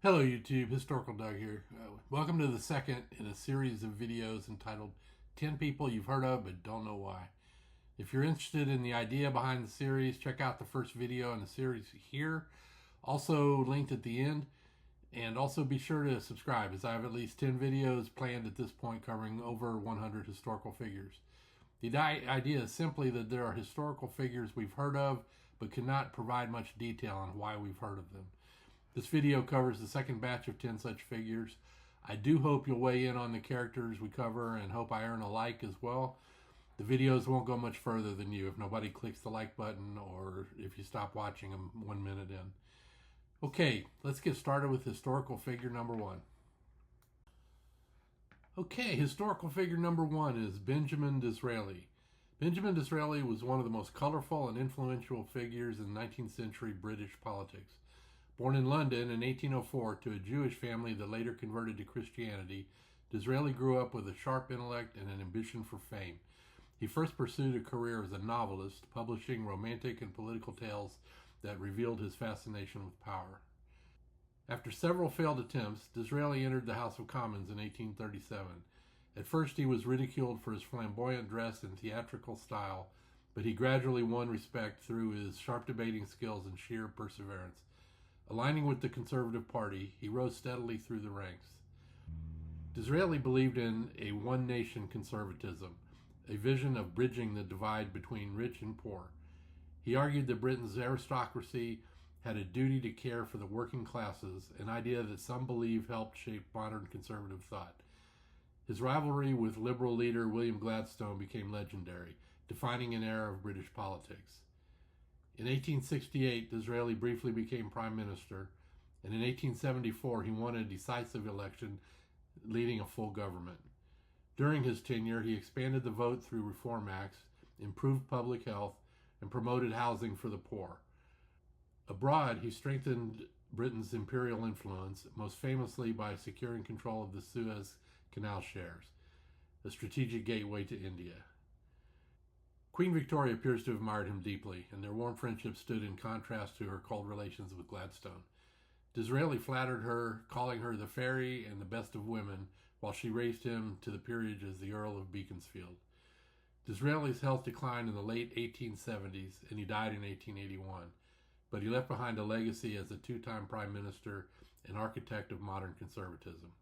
Hello YouTube, Historical Doug here. Welcome to the second in a series of videos entitled 10 People You've Heard of But Don't Know Why. If you're interested in the idea behind the series, check out the first video in the series here, also linked at the end, and also be sure to subscribe as I have at least 10 videos planned at this point covering over 100 historical figures. The idea is simply that there are historical figures we've heard of but cannot provide much detail on why we've heard of them. This video covers the second batch of 10 such figures. I do hope you'll weigh in on the characters we cover and hope I earn a like as well. The videos won't go much further than you if nobody clicks the like button or if you stop watching them 1 minute in. Okay, let's get started with historical figure number one. Okay, historical figure number one is Benjamin Disraeli. Benjamin Disraeli was one of the most colorful and influential figures in 19th century British politics. Born in London in 1804 to a Jewish family that later converted to Christianity, Disraeli grew up with a sharp intellect and an ambition for fame. He first pursued a career as a novelist, publishing romantic and political tales that revealed his fascination with power. After several failed attempts, Disraeli entered the House of Commons in 1837. At first he was ridiculed for his flamboyant dress and theatrical style, but he gradually won respect through his sharp debating skills and sheer perseverance. Aligning with the Conservative Party, he rose steadily through the ranks. Disraeli believed in a one-nation conservatism, a vision of bridging the divide between rich and poor. He argued that Britain's aristocracy had a duty to care for the working classes, an idea that some believe helped shape modern conservative thought. His rivalry with Liberal leader William Gladstone became legendary, defining an era of British politics. In 1868, Disraeli briefly became Prime Minister, and in 1874 he won a decisive election, leading a full government. During his tenure, he expanded the vote through reform acts, improved public health, and promoted housing for the poor. Abroad, he strengthened Britain's imperial influence, most famously by securing control of the Suez Canal shares, a strategic gateway to India. Queen Victoria appears to have admired him deeply, and their warm friendship stood in contrast to her cold relations with Gladstone. Disraeli flattered her, calling her the fairy and the best of women, while she raised him to the peerage as the Earl of Beaconsfield. Disraeli's health declined in the late 1870s, and he died in 1881, but he left behind a legacy as a two-time Prime Minister and architect of modern conservatism.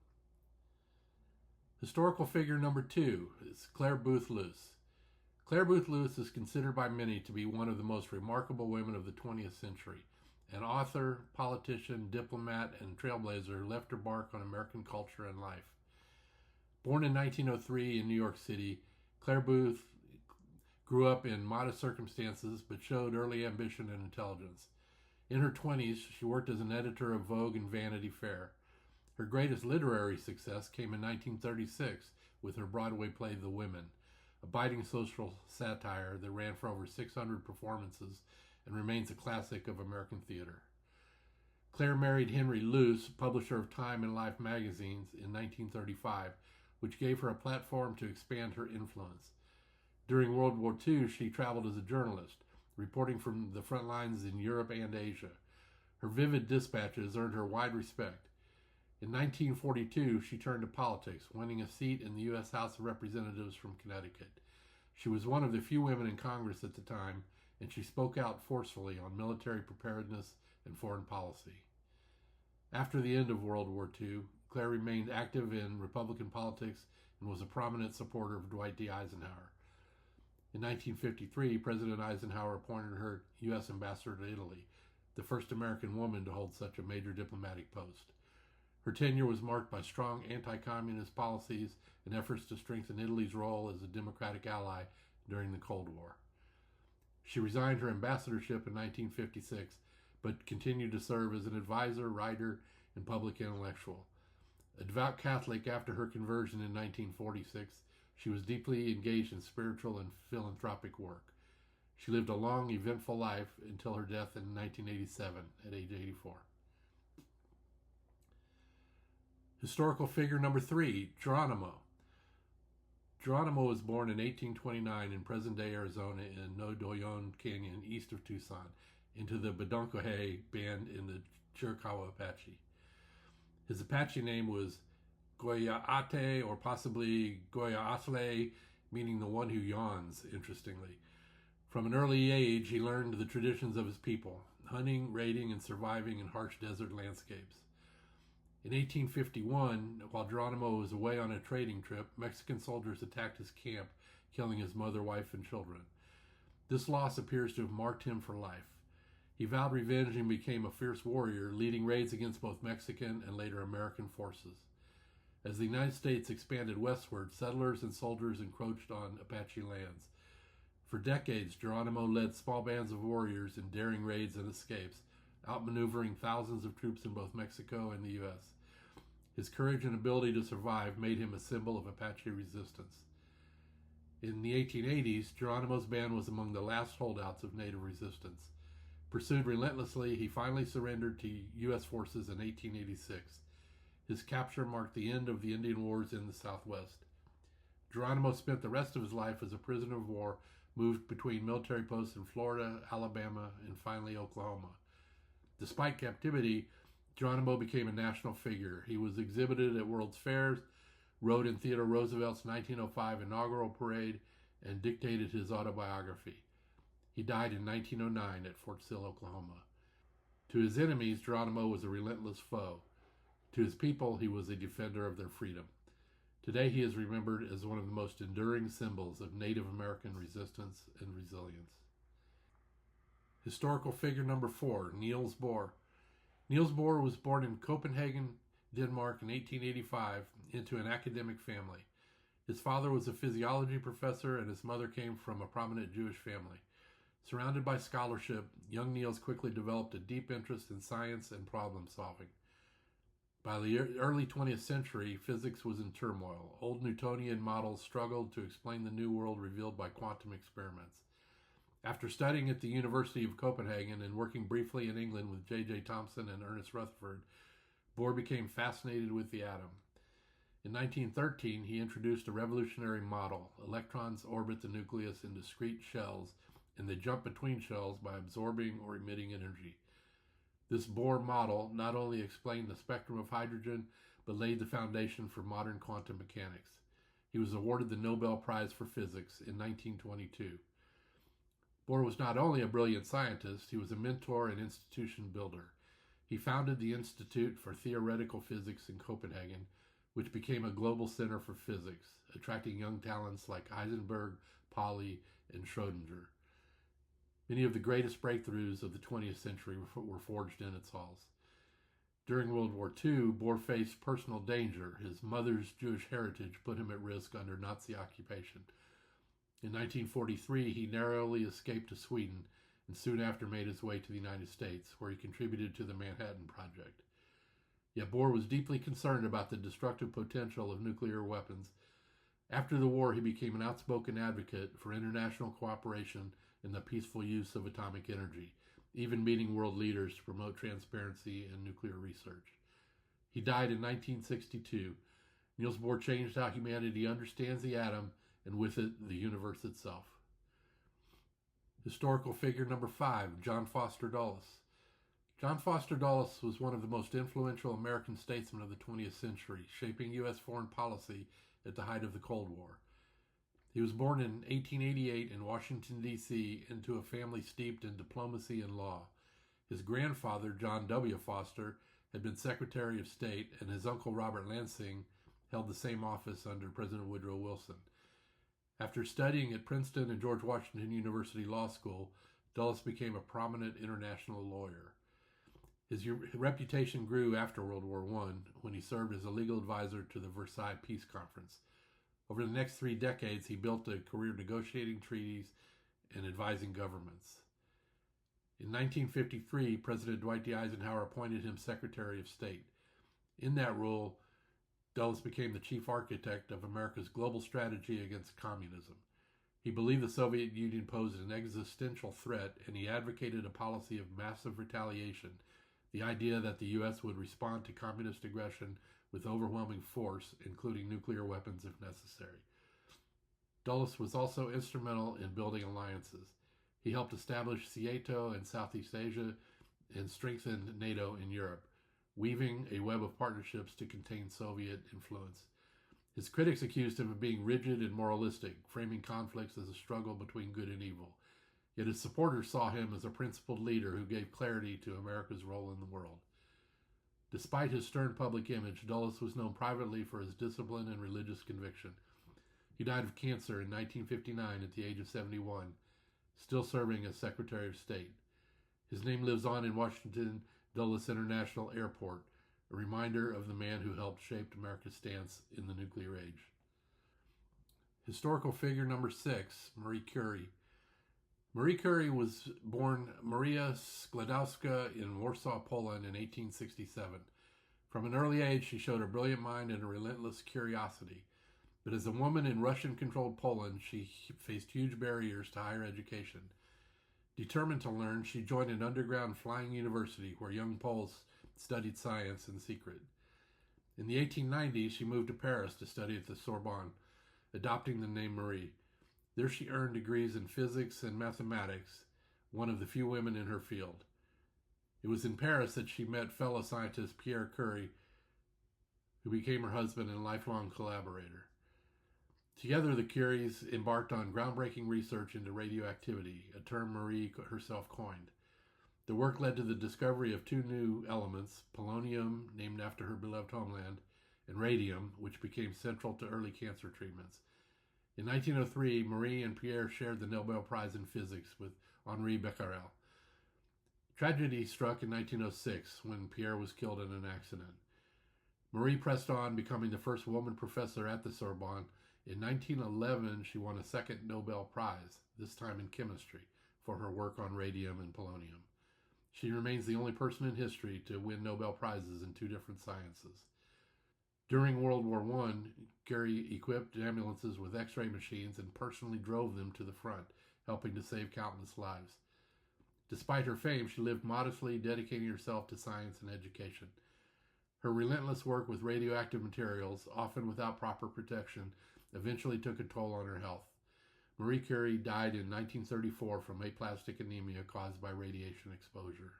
Historical figure number two is Clare Boothe Luce. Clare Boothe Luce is considered by many to be one of the most remarkable women of the 20th century. An author, politician, diplomat, and trailblazer left her mark on American culture and life. Born in 1903 in New York City, Clare Boothe grew up in modest circumstances but showed early ambition and intelligence. In her 20s, she worked as an editor of Vogue and Vanity Fair. Her greatest literary success came in 1936 with her Broadway play The Women, a biting social satire that ran for over 600 performances and remains a classic of American theater. Clare married Henry Luce, publisher of Time and Life magazines, in 1935, which gave her a platform to expand her influence. During World War II, she traveled as a journalist, reporting from the front lines in Europe and Asia. Her vivid dispatches earned her wide respect. In 1942, she turned to politics, winning a seat in the U.S. House of Representatives from Connecticut. She was one of the few women in Congress at the time, and she spoke out forcefully on military preparedness and foreign policy. After the end of World War II, Clare remained active in Republican politics and was a prominent supporter of Dwight D. Eisenhower. In 1953, President Eisenhower appointed her U.S. ambassador to Italy, the first American woman to hold such a major diplomatic post. Her tenure was marked by strong anti-communist policies and efforts to strengthen Italy's role as a democratic ally during the Cold War. She resigned her ambassadorship in 1956, but continued to serve as an advisor, writer, and public intellectual. A devout Catholic after her conversion in 1946, she was deeply engaged in spiritual and philanthropic work. She lived a long, eventful life until her death in 1987 at age 84. Historical figure number three, Geronimo. Geronimo was born in 1829 in present-day Arizona in Nodoyon Canyon, east of Tucson, into the Bedonkohe band in the Chiricahua Apache. His Apache name was Goyaate, or possibly Goyaasle, meaning the one who yawns, interestingly. From an early age, he learned the traditions of his people, hunting, raiding, and surviving in harsh desert landscapes. In 1851, while Geronimo was away on a trading trip, Mexican soldiers attacked his camp, killing his mother, wife, and children. This loss appears to have marked him for life. He vowed revenge and became a fierce warrior, leading raids against both Mexican and later American forces. As the United States expanded westward, settlers and soldiers encroached on Apache lands. For decades, Geronimo led small bands of warriors in daring raids and escapes, outmaneuvering thousands of troops in both Mexico and the U.S. His courage and ability to survive made him a symbol of Apache resistance. In the 1880s, Geronimo's band was among the last holdouts of Native resistance. Pursued relentlessly, he finally surrendered to U.S. forces in 1886. His capture marked the end of the Indian Wars in the Southwest. Geronimo spent the rest of his life as a prisoner of war, moved between military posts in Florida, Alabama, and finally Oklahoma. Despite captivity, Geronimo became a national figure. He was exhibited at World's Fairs, rode in Theodore Roosevelt's 1905 inaugural parade, and dictated his autobiography. He died in 1909 at Fort Sill, Oklahoma. To his enemies, Geronimo was a relentless foe. To his people, he was a defender of their freedom. Today, he is remembered as one of the most enduring symbols of Native American resistance and resilience. Historical figure number 4, Niels Bohr. Niels Bohr was born in Copenhagen, Denmark in 1885 into an academic family. His father was a physiology professor and his mother came from a prominent Jewish family. Surrounded by scholarship, young Niels quickly developed a deep interest in science and problem solving. By the early 20th century, physics was in turmoil. Old Newtonian models struggled to explain the new world revealed by quantum experiments. After studying at the University of Copenhagen and working briefly in England with J.J. Thomson and Ernest Rutherford, Bohr became fascinated with the atom. In 1913, he introduced a revolutionary model. Electrons orbit the nucleus in discrete shells, and they jump between shells by absorbing or emitting energy. This Bohr model not only explained the spectrum of hydrogen, but laid the foundation for modern quantum mechanics. He was awarded the Nobel Prize for Physics in 1922. Bohr was not only a brilliant scientist, he was a mentor and institution builder. He founded the Institute for Theoretical Physics in Copenhagen, which became a global center for physics, attracting young talents like Heisenberg, Pauli, and Schrödinger. Many of the greatest breakthroughs of the 20th century were forged in its halls. During World War II, Bohr faced personal danger. His mother's Jewish heritage put him at risk under Nazi occupation. In 1943, he narrowly escaped to Sweden and soon after made his way to the United States, where he contributed to the Manhattan Project. Yet Bohr was deeply concerned about the destructive potential of nuclear weapons. After the war, he became an outspoken advocate for international cooperation and the peaceful use of atomic energy, even meeting world leaders to promote transparency in nuclear research. He died in 1962. Niels Bohr changed how humanity understands the atom and with it, the universe itself. Historical figure number 5, John Foster Dulles. John Foster Dulles was one of the most influential American statesmen of the 20th century, shaping U.S. foreign policy at the height of the Cold War. He was born in 1888 in Washington, D.C., into a family steeped in diplomacy and law. His grandfather, John W. Foster, had been Secretary of State, and his uncle, Robert Lansing, held the same office under President Woodrow Wilson. After studying at Princeton and George Washington University Law School, Dulles became a prominent international lawyer. His reputation grew after World War I when he served as a legal advisor to the Versailles Peace Conference. Over the next 3 decades, he built a career negotiating treaties and advising governments. In 1953, President Dwight D. Eisenhower appointed him Secretary of State. In that role, Dulles became the chief architect of America's global strategy against communism. He believed the Soviet Union posed an existential threat, and he advocated a policy of massive retaliation, the idea that the U.S. would respond to communist aggression with overwhelming force, including nuclear weapons if necessary. Dulles was also instrumental in building alliances. He helped establish SEATO in Southeast Asia and strengthened NATO in Europe, weaving a web of partnerships to contain Soviet influence. His critics accused him of being rigid and moralistic, framing conflicts as a struggle between good and evil. Yet his supporters saw him as a principled leader who gave clarity to America's role in the world. Despite his stern public image, Dulles was known privately for his discipline and religious conviction. He died of cancer in 1959 at the age of 71, still serving as Secretary of State. His name lives on in Washington Dulles International Airport, a reminder of the man who helped shape America's stance in the nuclear age. Historical figure number 6, Marie Curie. Marie Curie was born Maria Skłodowska in Warsaw, Poland in 1867. From an early age, she showed a brilliant mind and a relentless curiosity. But as a woman in Russian-controlled Poland, she faced huge barriers to higher education. Determined to learn, she joined an underground flying university where young Poles studied science in secret. In the 1890s, she moved to Paris to study at the Sorbonne, adopting the name Marie. There she earned degrees in physics and mathematics, one of the few women in her field. It was in Paris that she met fellow scientist Pierre Curie, who became her husband and lifelong collaborator. Together, the Curies embarked on groundbreaking research into radioactivity, a term Marie herself coined. The work led to the discovery of 2 new elements, polonium, named after her beloved homeland, and radium, which became central to early cancer treatments. In 1903, Marie and Pierre shared the Nobel Prize in Physics with Henri Becquerel. Tragedy struck in 1906 when Pierre was killed in an accident. Marie pressed on, becoming the first woman professor at the Sorbonne. In 1911, she won a second Nobel Prize, this time in chemistry, for her work on radium and polonium. She remains the only person in history to win Nobel Prizes in 2 different sciences. During World War I, Curie equipped ambulances with X-ray machines and personally drove them to the front, helping to save countless lives. Despite her fame, she lived modestly, dedicating herself to science and education. Her relentless work with radioactive materials, often without proper protection, eventually took a toll on her health. Marie Curie died in 1934 from aplastic anemia caused by radiation exposure.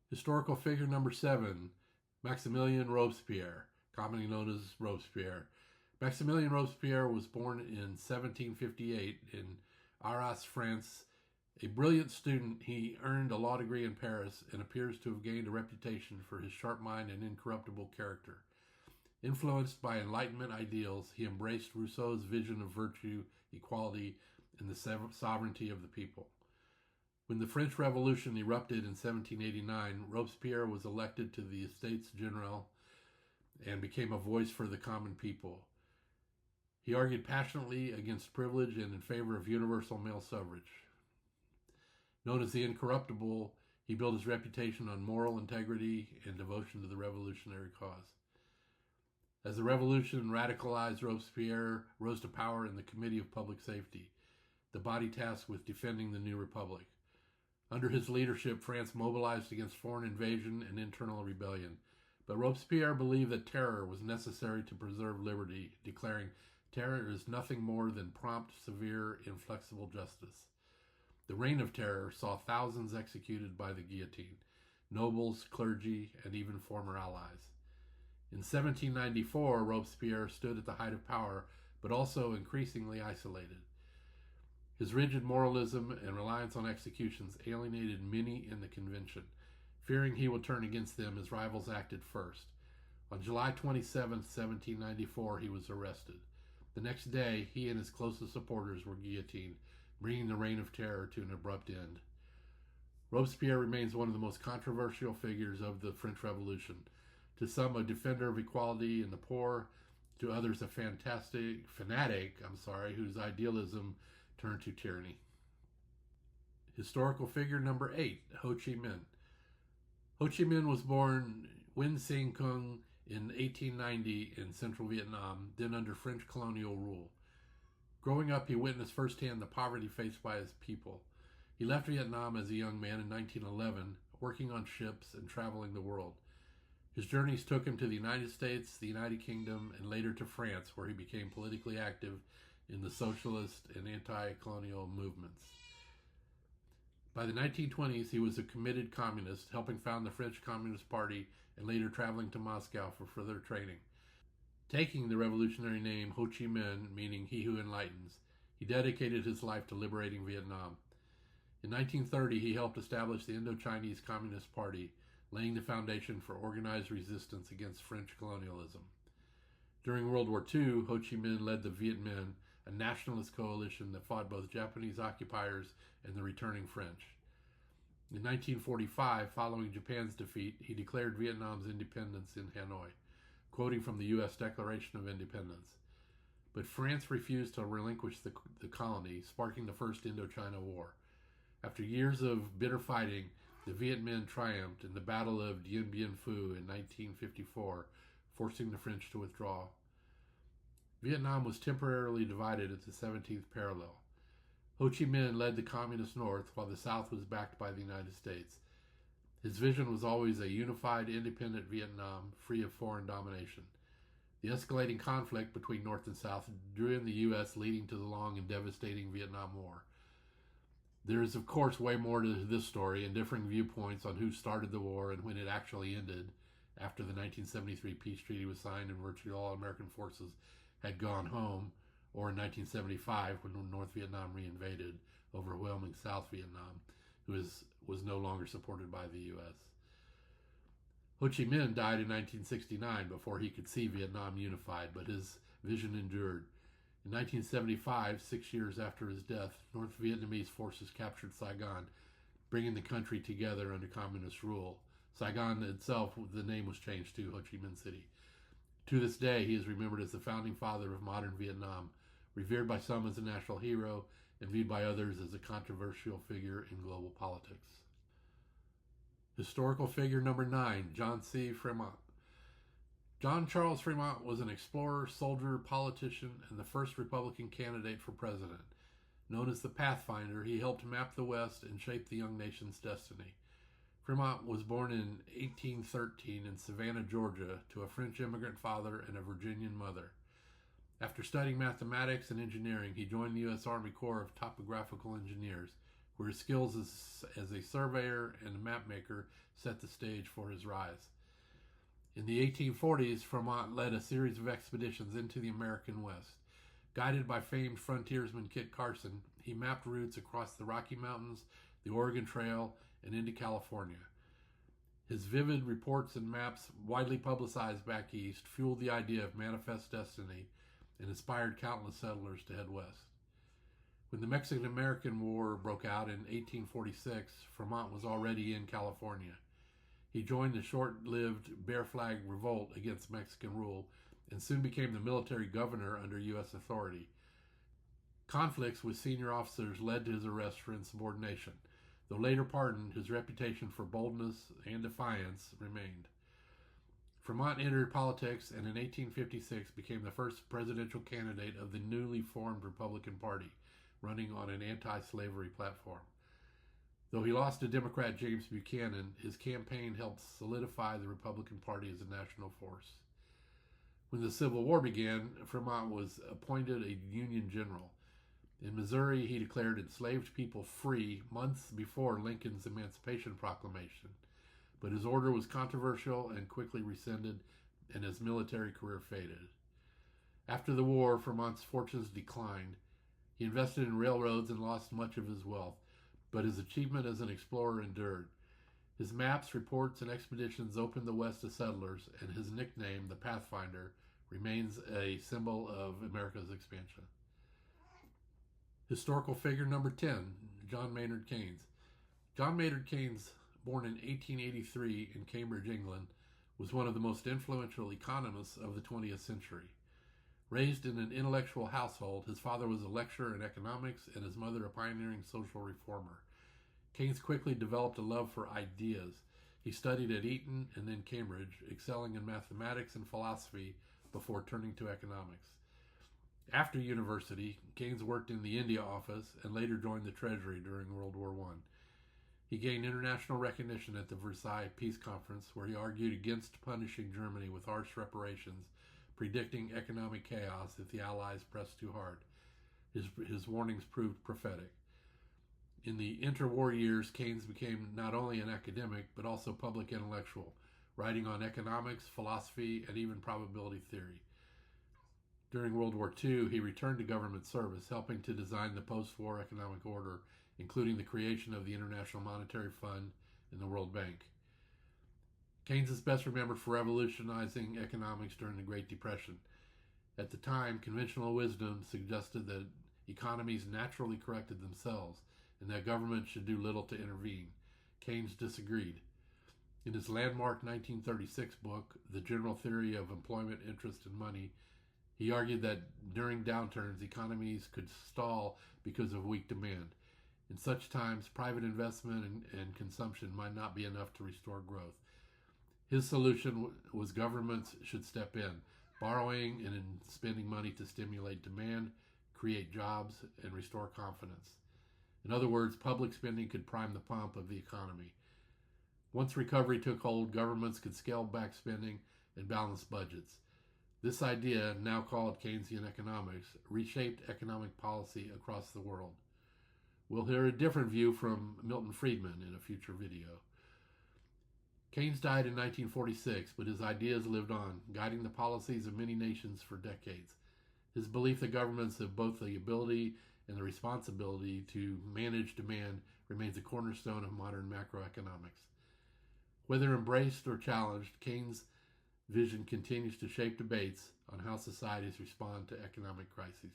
Historical figure number 7, Maximilien Robespierre, commonly known as Robespierre. Maximilien Robespierre was born in 1758 in Arras, France. A brilliant student, he earned a law degree in Paris and appears to have gained a reputation for his sharp mind and incorruptible character. Influenced by Enlightenment ideals, he embraced Rousseau's vision of virtue, equality, and the sovereignty of the people. When the French Revolution erupted in 1789, Robespierre was elected to the Estates General and became a voice for the common people. He argued passionately against privilege and in favor of universal male suffrage. Known as the Incorruptible, he built his reputation on moral integrity and devotion to the revolutionary cause. As the revolution radicalized, Robespierre rose to power in the Committee of Public Safety, the body tasked with defending the new republic. Under his leadership, France mobilized against foreign invasion and internal rebellion. But Robespierre believed that terror was necessary to preserve liberty, declaring, "Terror is nothing more than prompt, severe, inflexible justice." The Reign of Terror saw thousands executed by the guillotine, nobles, clergy, and even former allies. In 1794, Robespierre stood at the height of power, but also increasingly isolated. His rigid moralism and reliance on executions alienated many in the convention. Fearing he would turn against them, his rivals acted first. On July 27, 1794, he was arrested. The next day, he and his closest supporters were guillotined, bringing the Reign of Terror to an abrupt end. Robespierre remains one of the most controversial figures of the French Revolution. To some, a defender of equality and the poor, to others, a fanatic whose idealism turned to tyranny. Historical figure number 8, Ho Chi Minh. Ho Chi Minh was born Nguyen Sinh Cung in 1890 in central Vietnam, then under French colonial rule. Growing up, he witnessed firsthand the poverty faced by his people. He left Vietnam as a young man in 1911, working on ships and traveling the world. His journeys took him to the United States, the United Kingdom, and later to France, where he became politically active in the socialist and anti-colonial movements. By the 1920s, he was a committed communist, helping found the French Communist Party and later traveling to Moscow for further training. Taking the revolutionary name Ho Chi Minh, meaning he who enlightens, he dedicated his life to liberating Vietnam. In 1930, he helped establish the Indo-Chinese Communist Party, laying the foundation for organized resistance against French colonialism. During World War II, Ho Chi Minh led the Viet Minh, a nationalist coalition that fought both Japanese occupiers and the returning French. In 1945, following Japan's defeat, he declared Vietnam's independence in Hanoi, quoting from the U.S. Declaration of Independence. But France refused to relinquish the colony, sparking the First Indochina War. After years of bitter fighting, the Viet Minh triumphed in the Battle of Dien Bien Phu in 1954, forcing the French to withdraw. Vietnam was temporarily divided at the 17th parallel. Ho Chi Minh led the Communist North, while the South was backed by the United States. His vision was always a unified, independent Vietnam, free of foreign domination. The escalating conflict between North and South drew in the U.S., leading to the long and devastating Vietnam War. There is, of course, way more to this story and differing viewpoints on who started the war and when it actually ended, after the 1973 peace treaty was signed and virtually all American forces had gone home, or in 1975 when North Vietnam reinvaded, overwhelming South Vietnam, who was no longer supported by the U.S. Ho Chi Minh died in 1969 before he could see Vietnam unified, but his vision endured. In 1975, 6 years after his death, North Vietnamese forces captured Saigon, bringing the country together under communist rule. Saigon itself, the name was changed to Ho Chi Minh City. To this day, he is remembered as the founding father of modern Vietnam, revered by some as a national hero and viewed by others as a controversial figure in global politics. Historical figure number 9, John C. Fremont. John Charles Fremont was an explorer, soldier, politician, and the first Republican candidate for president. Known as the Pathfinder, he helped map the West and shape the young nation's destiny. Fremont was born in 1813 in Savannah, Georgia, to a French immigrant father and a Virginian mother. After studying mathematics and engineering, he joined the U.S. Army Corps of Topographical Engineers, where his skills as a surveyor and a map maker set the stage for his rise. In the 1840s, Fremont led a series of expeditions into the American West. Guided by famed frontiersman Kit Carson, he mapped routes across the Rocky Mountains, the Oregon Trail, and into California. His vivid reports and maps, widely publicized back east, fueled the idea of manifest destiny and inspired countless settlers to head west. When the Mexican-American War broke out in 1846, Fremont was already in California. He joined the short-lived Bear Flag Revolt against Mexican rule and soon became the military governor under U.S. authority. Conflicts with senior officers led to his arrest for insubordination. Though later pardoned, his reputation for boldness and defiance remained. Fremont entered politics and in 1856 became the first presidential candidate of the newly formed Republican Party, running on an anti-slavery platform. Though he lost to Democrat James Buchanan, his campaign helped solidify the Republican Party as a national force. When the Civil War began, Fremont was appointed a Union general. In Missouri, he declared enslaved people free months before Lincoln's Emancipation Proclamation, but his order was controversial and quickly rescinded, and his military career faded. After the war, Fremont's fortunes declined. He invested in railroads and lost much of his wealth, but his achievement as an explorer endured. His maps, reports, and expeditions opened the West to settlers, and his nickname, the Pathfinder, remains a symbol of America's expansion. Historical figure number 10, John Maynard Keynes. John Maynard Keynes, born in 1883 in Cambridge, England, was one of the most influential economists of the 20th century. Raised in an intellectual household, his father was a lecturer in economics and his mother a pioneering social reformer. Keynes quickly developed a love for ideas. He studied at Eton and then Cambridge, excelling in mathematics and philosophy before turning to economics. After university, Keynes worked in the India office and later joined the Treasury during World War I. He gained international recognition at the Versailles Peace Conference, where he argued against punishing Germany with harsh reparations, predicting economic chaos if the Allies pressed too hard. His warnings proved prophetic. In the interwar years, Keynes became not only an academic, but also public intellectual, writing on economics, philosophy, and even probability theory. During World War II, he returned to government service, helping to design the post-war economic order, including the creation of the International Monetary Fund and the World Bank. Keynes is best remembered for revolutionizing economics during the Great Depression. At the time, conventional wisdom suggested that economies naturally corrected themselves and that government should do little to intervene. Keynes disagreed. In his landmark 1936 book, The General Theory of Employment, Interest, and Money, he argued that during downturns, economies could stall because of weak demand. In such times, private investment and consumption might not be enough to restore growth. His solution was governments should step in, borrowing and spending money to stimulate demand, create jobs, and restore confidence. In other words, public spending could prime the pump of the economy. Once recovery took hold, governments could scale back spending and balance budgets. This idea, now called Keynesian economics, reshaped economic policy across the world. We'll hear a different view from Milton Friedman in a future video. Keynes died in 1946, but his ideas lived on, guiding the policies of many nations for decades. His belief that governments have both the ability and the responsibility to manage demand remains a cornerstone of modern macroeconomics. Whether embraced or challenged, Keynes' vision continues to shape debates on how societies respond to economic crises.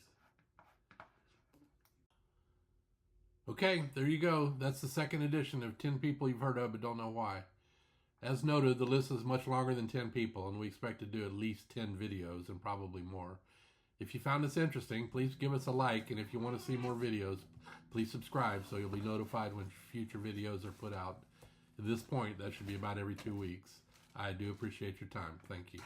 Okay, there you go. That's the second edition of 10 People You've Heard Of But Don't Know Why. As noted, the list is much longer than 10 people, and we expect to do at least 10 videos and probably more. If you found this interesting, please give us a like, and if you want to see more videos, please subscribe so you'll be notified when future videos are put out. At this point, that should be about every 2 weeks. I do appreciate your time. Thank you.